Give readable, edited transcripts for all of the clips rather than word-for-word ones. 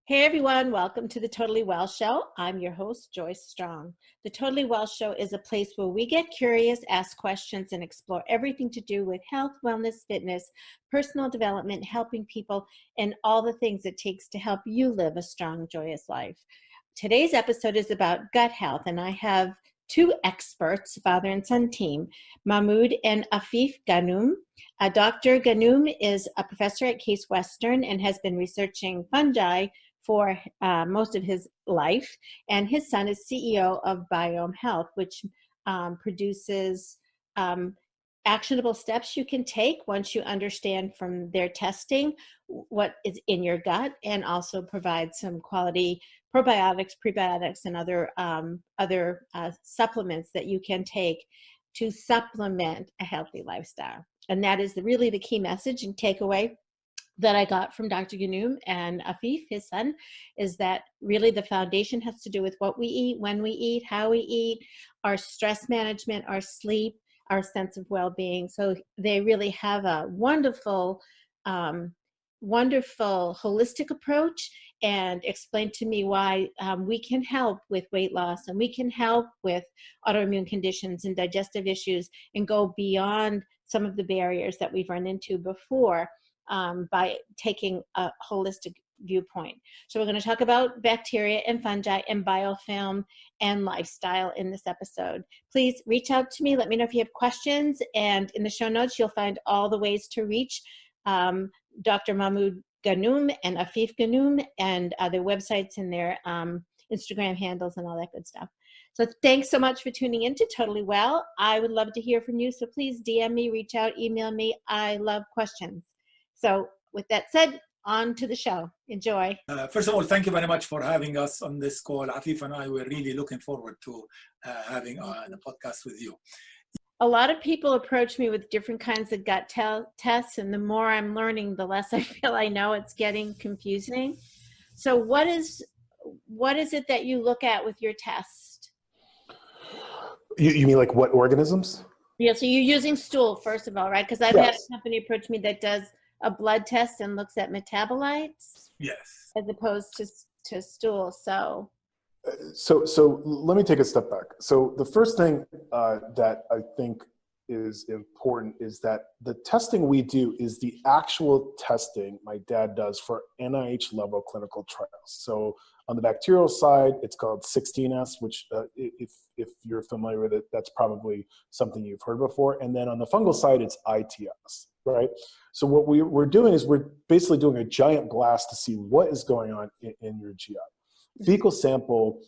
Hey everyone, welcome to the Totally Well Show. I'm your host, Joyce Strong. The Totally Well Show is a place where we get curious, ask questions, and explore everything to do with health, wellness, fitness, personal development, helping people, and all the things it takes to help you live a strong, joyous life. Today's episode is about gut health, and I have two experts, father and son team, Mahmoud and Afif Ghannoum. Dr. Ghannoum is a professor at Case Western and has been researching fungi for most of his life, and his son is CEO of Biome Health, which produces actionable steps you can take once you understand from their testing what is in your gut, and also provide some quality probiotics, prebiotics, and other supplements that you can take to supplement a healthy lifestyle. And that is really the key message and takeaway that I got from Dr. Ghannoum and Afif, his son, is that really the foundation has to do with what we eat, when we eat, how we eat, our stress management, our sleep, our sense of well-being. So they really have a wonderful holistic approach, and explain to me why we can help with weight loss, and we can help with autoimmune conditions and digestive issues, and go beyond some of the barriers that we've run into before by taking a holistic viewpoint. So we're going to talk about bacteria and fungi and biofilm and lifestyle in this episode. Please reach out to me. Let me know if you have questions. And in the show notes, you'll find all the ways to reach Dr. Mahmoud Ghannoum and Afif Ghannoum, and their websites and their Instagram handles and all that good stuff. So thanks so much for tuning in to Totally Well. I would love to hear from you. So please DM me, reach out, email me. I love questions. So with that said, on to the show. Enjoy. First of all, thank you very much for having us on this call. Afif and I were really looking forward to having the podcast with you. A lot of people approach me with different kinds of gut tests, and the more I'm learning, the less I feel I know. It's getting confusing. So what is it that you look at with your test? You mean like what organisms? Yeah, so you're using stool, first of all, right? Because I've had a company approach me that does a blood test and looks at metabolites. Yes. As opposed to stool. So let me take a step back. So the first thing that I think is important is that the testing we do is the actual testing my dad does for NIH level clinical trials. So on the bacterial side, it's called 16S, which if you're familiar with it, that's probably something you've heard before. And then on the fungal side, it's ITS, right? So what we're doing is we're basically doing a giant blast to see what is going on in your GI. Fecal sample,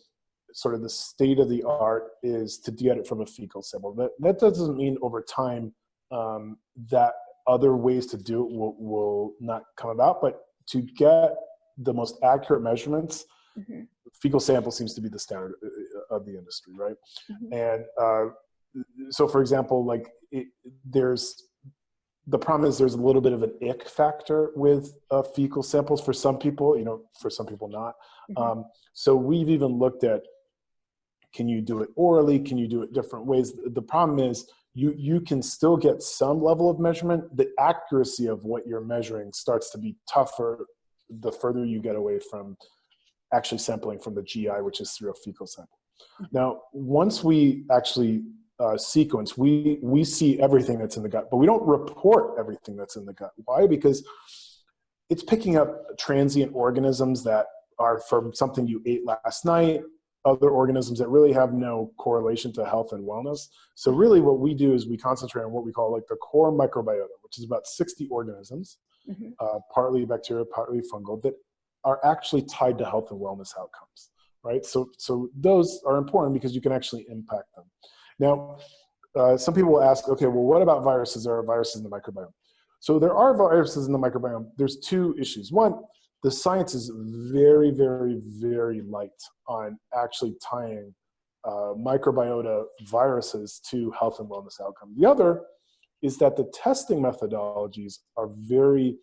sort of the state of the art, is to get it from a fecal sample. That doesn't mean over time that other ways to do it will not come about, but to get the most accurate measurements, fecal sample seems to be the standard of the industry, right? And so, for example, like the problem is there's a little bit of an ick factor with fecal samples for some people, for some people not. So we've even looked at, can you do it orally? Can you do it different ways? The problem is you can still get some level of measurement. The accuracy of what you're measuring starts to be tougher the further you get away from actually sampling from the GI, which is through a fecal sample. Now, once we actually sequence, we see everything that's in the gut, but we don't report everything that's in the gut. Why? Because it's picking up transient organisms that are from something you ate last night, other organisms that really have no correlation to health and wellness. So really what we do is we concentrate on what we call like the core microbiome, which is about 60 organisms, partly bacterial, partly fungal, that are actually tied to health and wellness outcomes, right? So those are important because you can actually impact them. Now, some people will ask, okay, well, what about viruses? There are viruses in the microbiome. So there are viruses in the microbiome. There's two issues. One, the science is very, very, very light on actually tying microbiota viruses to health and wellness outcome. The other is that the testing methodologies are very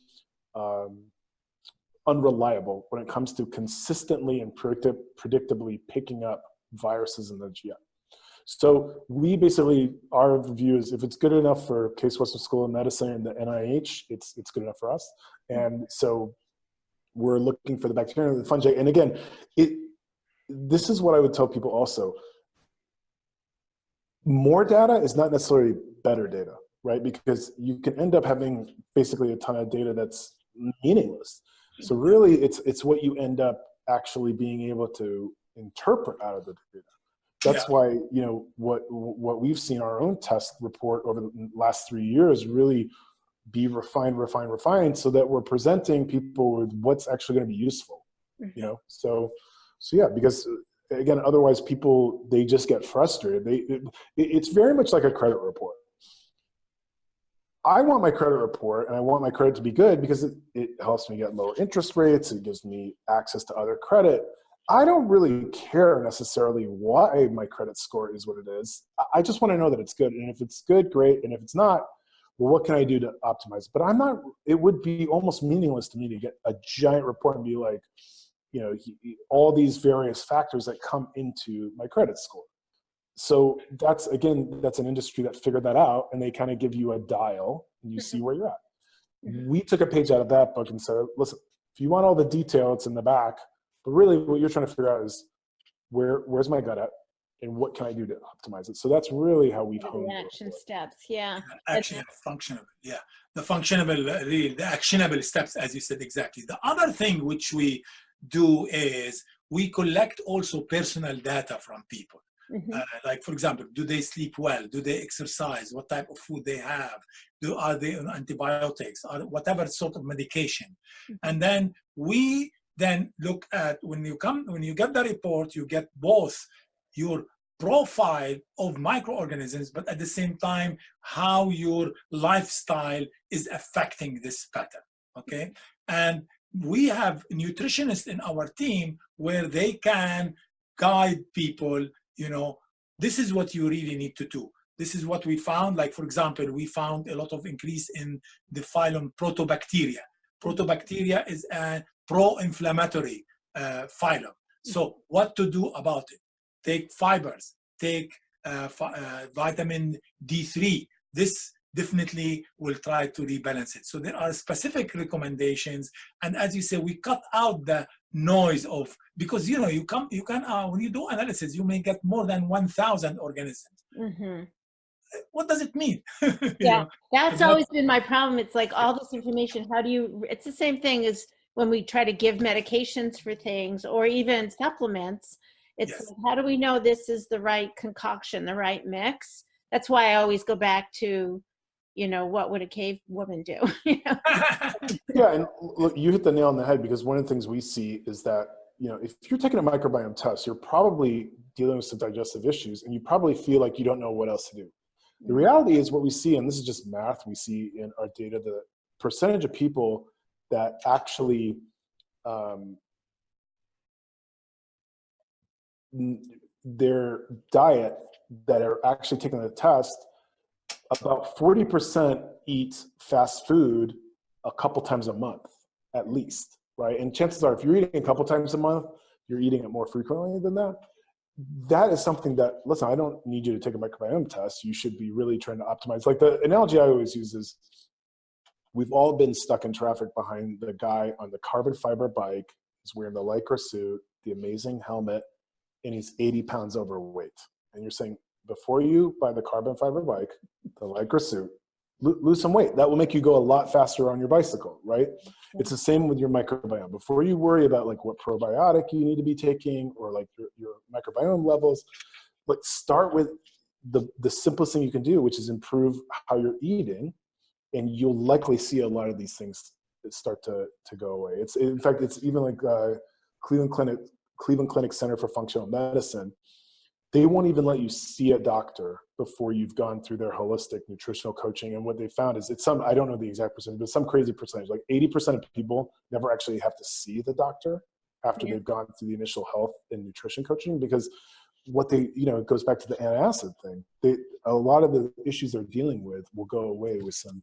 unreliable when it comes to consistently and predictably picking up viruses in the GI. So we basically, our view is if it's good enough for Case Western School of Medicine and the NIH, it's good enough for us. And so we're looking for the bacteria and the fungi. And again, this is what I would tell people also. More data is not necessarily better data, right? Because you can end up having basically a ton of data that's meaningless. So really, it's what you end up actually being able to interpret out of the data. That's why, you know, what we've seen our own test report over the last 3 years really be refined, so that we're presenting people with what's actually going to be useful, you know? So yeah, because again, otherwise people, they just get frustrated. It's very much like a credit report. I want my credit report and I want my credit to be good because it helps me get lower interest rates. It gives me access to other credit. I don't really care necessarily why my credit score is what it is. I just want to know that it's good. And if it's good, great. And if it's not, well, what can I do to optimize it? But I'm not, it would be almost meaningless to me to get a giant report and be like, you know, all these various factors that come into my credit score. So that's, again, that's an industry that figured that out, and they kind of give you a dial and you see where you're at. We took a page out of that book and said, listen, if you want all the detail, it's in the back. But really what you're trying to figure out is where's my gut at and what can I do to optimize it? So that's really how we've honed the action steps. Yeah. Action and functional. Yeah. The functionable, the actionable steps, as you said, exactly. The other thing which we do is we collect also personal data from people. Like, for example, do they sleep well? Do they exercise? What type of food they have? Are they on antibiotics or whatever sort of medication? And then we then look at, when you get the report, you get both your profile of microorganisms, but at the same time, how your lifestyle is affecting this pattern, okay? And we have nutritionists in our team where they can guide people, you know, this is what you really need to do. This is what we found. Like, for example, we found a lot of increase in the phylum Protobacteria. Protobacteria is a pro-inflammatory phylum. So what to do about it? Take fibers, take vitamin D3. This definitely will try to rebalance it. So there are specific recommendations. And as you say, we cut out the noise of, because, you know, you can when you do analysis, you may get more than 1,000 organisms. What does it mean? Yeah, that's always been my problem. It's like all this information, how do you, it's the same thing as when we try to give medications for things or even supplements. It's like, how do we know this is the right concoction, the right mix? That's why I always go back to, you know, what would a cave woman do? You know? Yeah, and look, you hit the nail on the head, because one of the things we see is that, you know, if you're taking a microbiome test, you're probably dealing with some digestive issues and you probably feel like you don't know what else to do. The reality is what we see, and this is just math, we see in our data, the percentage of people that actually their diet that are actually taking the test, about 40% eat fast food a couple times a month, at least, right? And chances are, if you're eating a couple times a month, you're eating it more frequently than that. That is something that, listen, I don't need you to take a microbiome test. You should be really trying to optimize. Like, the analogy I always use is, we've all been stuck in traffic behind the guy on the carbon fiber bike. He's wearing the Lycra suit, the amazing helmet, and he's 80 pounds overweight. And you're saying, before you buy the carbon fiber bike, the Lycra suit, lose some weight. That will make you go a lot faster on your bicycle, right? It's the same with your microbiome. Before you worry about like what probiotic you need to be taking or like your microbiome levels, like, start with the simplest thing you can do, which is improve how you're eating, and you'll likely see a lot of these things start to go away. It's, in fact, it's even like Cleveland Clinic Center for Functional Medicine. They won't even let you see a doctor before you've gone through their holistic nutritional coaching. And what they found is, it's some, I don't know the exact percentage, but some crazy percentage, like 80% of people never actually have to see the doctor after they've gone through the initial health and nutrition coaching, because what they, you know, it goes back to the antacid thing. A lot of the issues they're dealing with will go away with some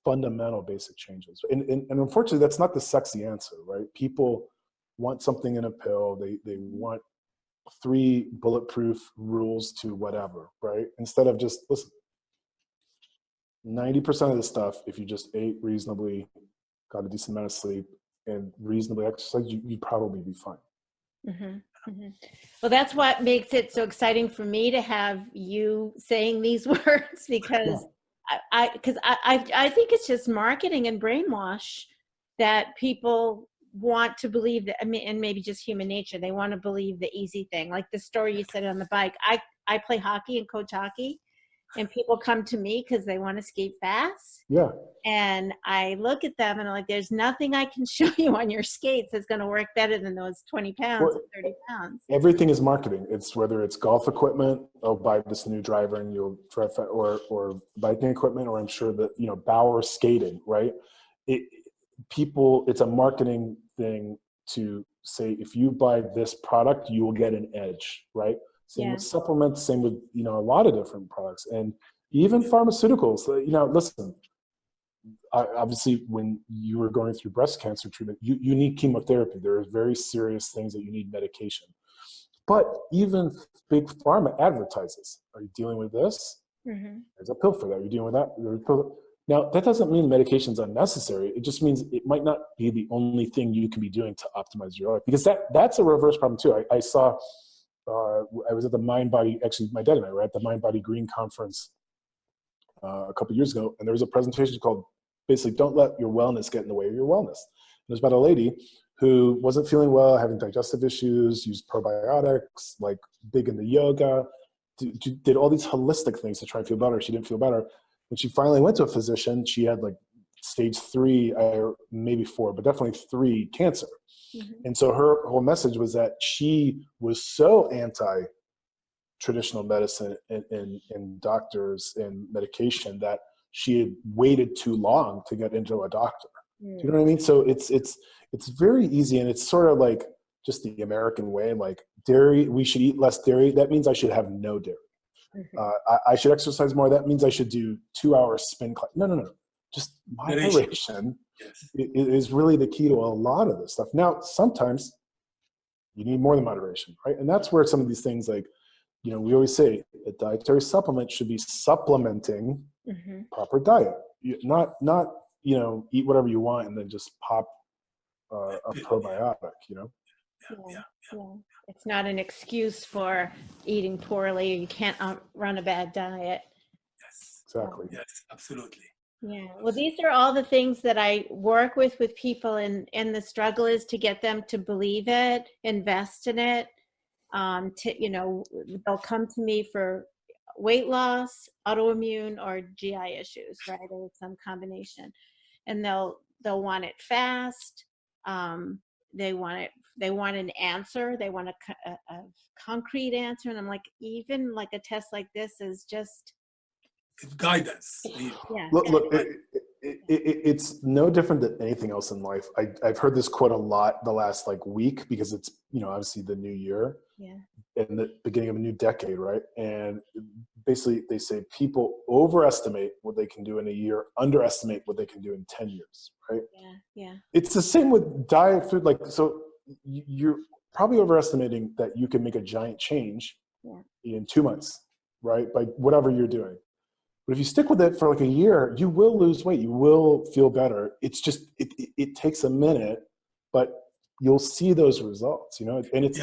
fundamental basic changes. And unfortunately, that's not the sexy answer, right? People want something in a pill. They want 3 bulletproof rules to whatever, right? Instead of just, listen, 90% of the stuff, if you just ate reasonably, got a decent amount of sleep, and reasonably exercise, you'd probably be fine. Well, that's what makes it so exciting for me to have you saying these words, because I think it's just marketing and brainwash that people want to believe that, I mean, and maybe just human nature. They want to believe the easy thing. Like the story you said on the bike. I play hockey and coach hockey, and people come to me because they want to skate fast. Yeah. And I look at them and I'm like, there's nothing I can show you on your skates that's going to work better than those 20 pounds or 30 pounds. Everything is marketing. It's whether it's golf equipment, oh, buy this new driver and you'll drive, or biking equipment, or I'm sure that, you know, Bauer skating, right? It's a marketing thing to say, if you buy this product, you will get an edge, right? Same with supplements, same with, you know, a lot of different products, and even pharmaceuticals. You know, listen, obviously when you were going through breast cancer treatment, you need chemotherapy. There are very serious things that you need medication. But even big pharma advertises, are you dealing with this? There's a pill for that. Are you dealing with that? There's a pill. Now, that doesn't mean medication's unnecessary. It just means it might not be the only thing you can be doing to optimize your life, because that's a reverse problem too. I saw, I was at the Mind Body, actually my dad and I were at the Mind Body Green Conference a couple of years ago, and there was a presentation called basically "Don't Let Your Wellness Get in the Way of Your Wellness." It was about a lady who wasn't feeling well, having digestive issues, used probiotics, like big into yoga, did all these holistic things to try and feel better. She didn't feel better. When she finally went to a physician, she had like stage 3, or maybe 4, but definitely 3 cancer. And so her whole message was that she was so anti-traditional medicine and doctors and medication that she had waited too long to get into a doctor. Do you know what I mean? So it's very easy, and it's sort of like just the American way, like dairy, we should eat less dairy. That means I should have no dairy. I should exercise more. That means I should do 2-hour spin class. No. Just moderation is really the key to a lot of this stuff. Now, sometimes you need more than moderation, right? And that's where some of these things, like, you know, we always say a dietary supplement should be supplementing proper diet, not, you know, eat whatever you want and then just pop a probiotic, you know? It's not an excuse for eating poorly. You can't run a bad diet. Yes. Exactly. Yes, absolutely. Yeah. Well, these are all the things that I work with people, and the struggle is to get them to believe it, invest in it. You know, they'll come to me for weight loss, autoimmune, or GI issues, right? Or some combination. And they'll want it fast. They want an answer. They want a concrete answer. And I'm like, even like a test like this is just guidance. Look, it's no different than anything else in life. I've heard this quote a lot the last like week, because it's, you know, obviously the new year and the beginning of a new decade, right? And basically they say people overestimate what they can do in a year, underestimate what they can do in 10 years, right? It's the same with diet, food. Like, so you're probably overestimating that you can make a giant change in 2 months, right? By whatever you're doing. But if you stick with it for like a year, you will lose weight. You will feel better. It's just, it takes a minute, but you'll see those results, you know? And it's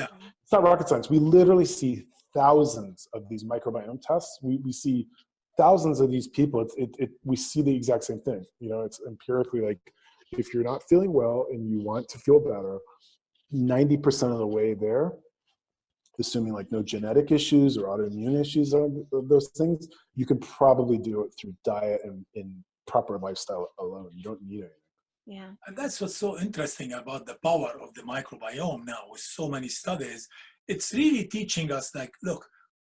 not rocket science. We literally see thousands of these microbiome tests. We see thousands of these people. We see the exact same thing. You know, it's empirically, like, if you're not feeling well and you want to feel better, 90% of the way there, assuming like no genetic issues or autoimmune issues or those things, you can probably do it through diet and proper lifestyle alone. You don't need anything. And that's what's so interesting about the power of the microbiome now, with so many studies. It's really teaching us, like, look,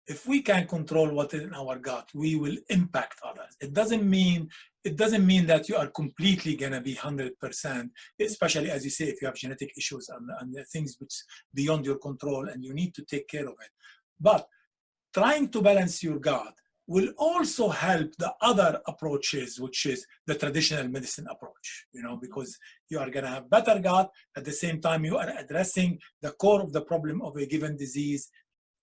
if we can control what is in our gut, we will impact others. It doesn't mean that you are completely gonna be 100%, especially, as you say, if you have genetic issues and the things which beyond your control and you need to take care of it. But trying to balance your gut will also help the other approaches, which is the traditional medicine approach, you know, because you are gonna have better gut. At the same time, you are addressing the core of the problem of a given disease.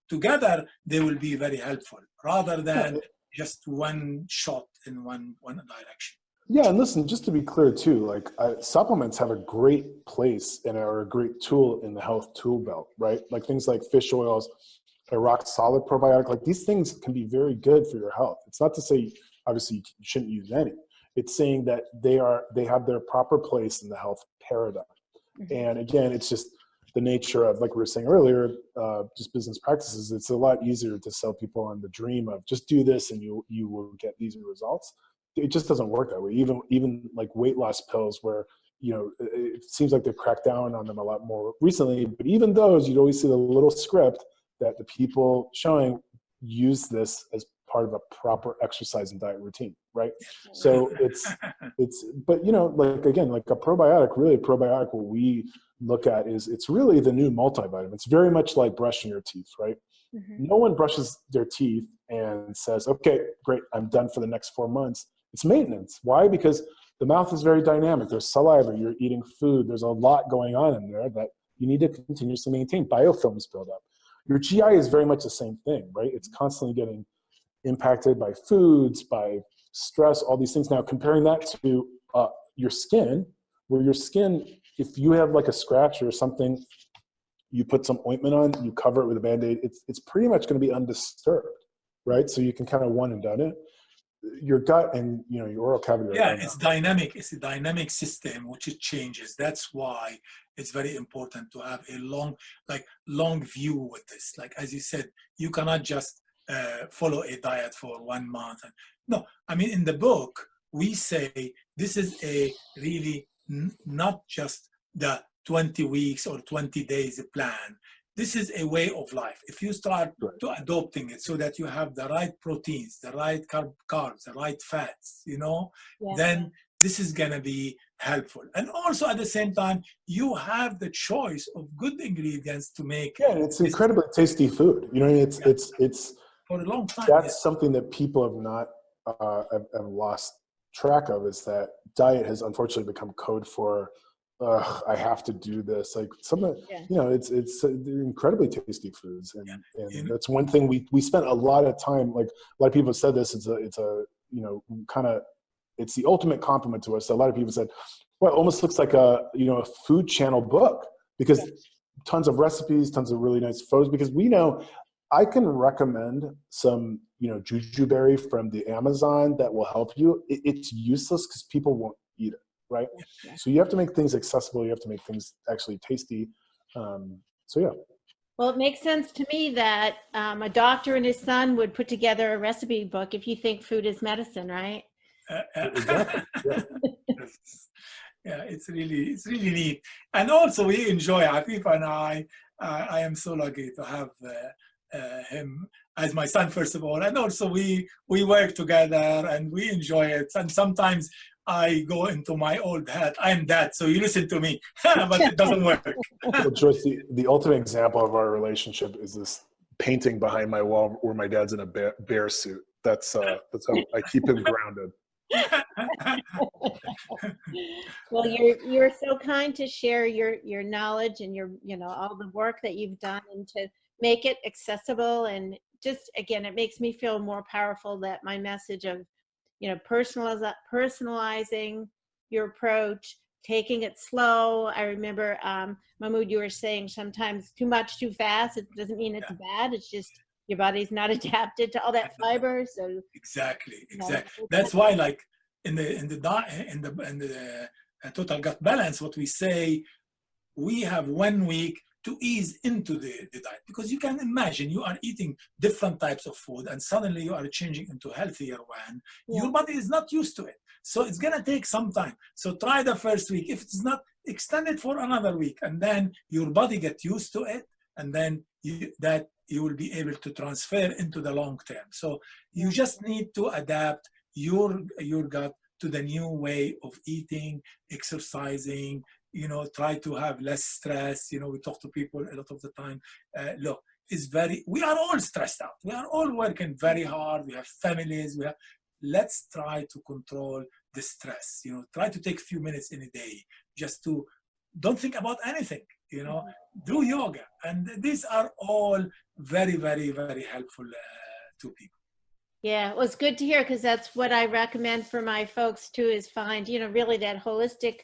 Together, they will be very helpful, rather than just one shot in one direction. Yeah, and listen, just to be clear too, like supplements have a great place and are a great tool in the health tool belt, right? Like things like fish oils, a rock solid probiotic, like these things can be very good for your health. It's not to say obviously you shouldn't use any. It's saying that they have their proper place in the health paradigm. And again, it's just the nature of, like we were saying earlier, just business practices. It's a lot easier to sell people on the dream of just do this and you will get these results. It just doesn't work that way. Even like weight loss pills, where it seems like they've cracked down on them a lot more recently. But even those, you'd always see the little script that the people showing use this as part of a proper exercise and diet routine, right? So but like again, like a probiotic, what we look at is it's really the new multivitamin. It's very much like brushing your teeth, right? No one brushes their teeth and says, okay, great, I'm done for the next 4 months. It's maintenance. Why? Because the mouth is very dynamic. There's saliva, you're eating food. There's a lot going on in there that you need to continuously maintain. Biofilms build up. Your GI is very much the same thing, right? It's constantly getting impacted by foods, by stress, all these things. Now, comparing that to your skin, where your skin, if you have like a scratch or something, you put some ointment on, you cover it with a Band-Aid, it's pretty much going to be undisturbed, right? So you can kind of one and done it. Your gut and your oral cavity. Yeah, it's dynamic. It's a dynamic system which it changes. That's why it's very important to have a long view with this. Like as you said, you cannot just follow a diet for 1 month. No, I mean in the book we say this is a really not just the 20 weeks or 20 days plan. This is a way of life. If you start to adopting it so that you have the right proteins, the right carbs, the right fats, then this is going to be helpful. And also at the same time, you have the choice of good ingredients to make. Yeah, it's incredibly tasty food. It's for a long time. That's something that people have not have lost track of, is that diet has unfortunately become code for I have to do this. Like it's incredibly tasty foods, and that's one thing we spent a lot of time. Like a lot of people have said this. It's a it's the ultimate compliment to us. So a lot of people said, well, it almost looks like a food channel book, because tons of recipes, tons of really nice photos. Because I can recommend some jujube from the Amazon that will help you. It's useless because people won't eat it. Right. Yeah. So you have to make things accessible. You have to make things actually tasty. Well, it makes sense to me that a doctor and his son would put together a recipe book if you think food is medicine, right? Exactly. Yeah, it's really neat. And also we enjoy, Afif and I am so lucky to have him as my son, first of all. And also we work together and we enjoy it. And sometimes I go into my old hat. I'm dad, so you listen to me, but it doesn't work. Well, Joyce, the ultimate example of our relationship is this painting behind my wall where my dad's in a bear suit. That's how I keep him grounded. Well, you're so kind to share your knowledge and your all the work that you've done, and to make it accessible. And just again, it makes me feel more powerful that my message of personalizing your approach, taking it slow. I remember, Mahmoud, you were saying sometimes too much, too fast. It doesn't mean it's bad. It's just your body's not adapted to all that fiber. So exactly. That's why, like in the total gut balance, what we say, we have 1 week to ease into the diet, because you can imagine you are eating different types of food and suddenly you are changing into healthier one. Your body is not used to it. So it's going to take some time. So try the first week. If it's not, extend it for another week, and then your body get used to it. And then you will be able to transfer into the long term. So you just need to adapt your gut to the new way of eating, exercising, try to have less stress. We talk to people a lot of the time. Look, we are all stressed out. We are all working very hard. We have families. Let's try to control the stress. Try to take a few minutes in a day just to don't think about anything. Do yoga. And these are all very, very, very helpful to people. Yeah, well, it's good to hear because that's what I recommend for my folks too, is find, really that holistic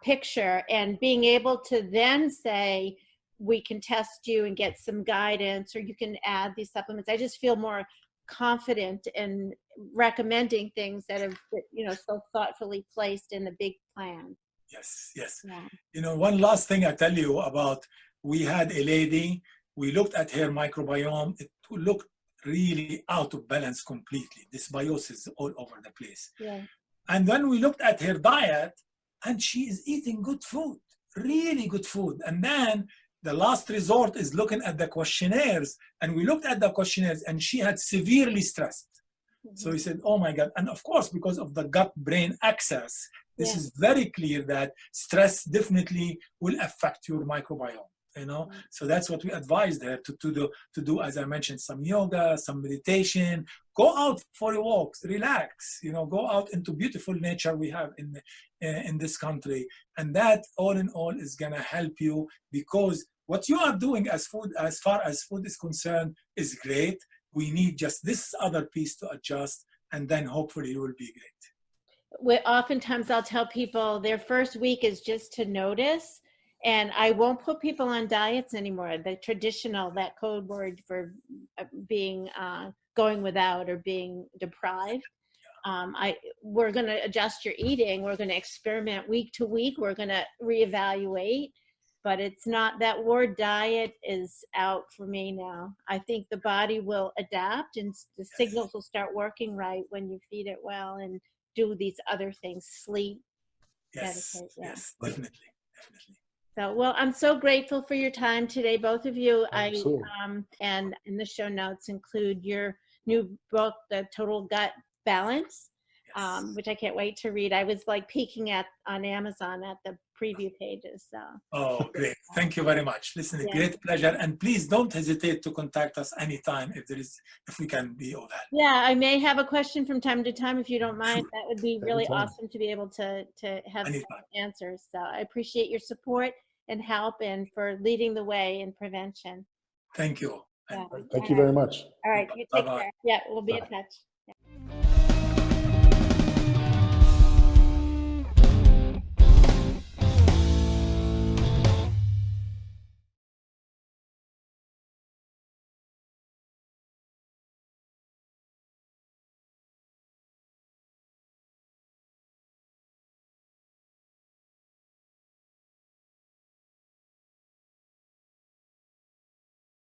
picture, and being able to then say, we can test you and get some guidance, or you can add these supplements. I just feel more confident in recommending things that have, so thoughtfully placed in the big plan. Yes, yes. Yeah. One last thing I tell you about, we had a lady, we looked at her microbiome, it looked really out of balance completely, dysbiosis all over the place. Yeah. And then we looked at her diet, and she is eating good food, really good food. And then the last resort is looking at the questionnaires, and we looked at the questionnaires, and she had severely stressed. So he said, oh my God. And of course, because of the gut-brain axis, this is very clear that stress definitely will affect your microbiome. So that's what we advised her to do, as I mentioned, some yoga, some meditation, go out for a walk, relax, go out into beautiful nature we have in this country. And that all in all is going to help you, because what you are doing as far as food is concerned is great. We need just this other piece to adjust, and then hopefully you will be great. Oftentimes I'll tell people their first week is just to notice, and I won't put people on diets anymore. The traditional, that code word for being going without or being deprived. We're going to adjust your eating. We're going to experiment week to week. We're going to reevaluate. But it's not, that word diet is out for me now. I think the body will adapt, and the signals will start working right when you feed it well and do these other things, sleep, meditate. Yes, definitely. So, well, I'm so grateful for your time today, both of you. Absolutely. And in the show notes include your new book, The Total Gut Balance, which I can't wait to read. I was like peeking on Amazon at the preview pages. So. Oh, great. Thank you very much. Listen, a great pleasure. And please don't hesitate to contact us anytime if we can be of help. Yeah, I may have a question from time to time, if you don't mind. That would be really awesome to be able to have some answers. So I appreciate your support and help, and for leading the way in prevention. Thank you. Thank you very much. All right, you take care. Yeah, we'll be in touch. Yeah.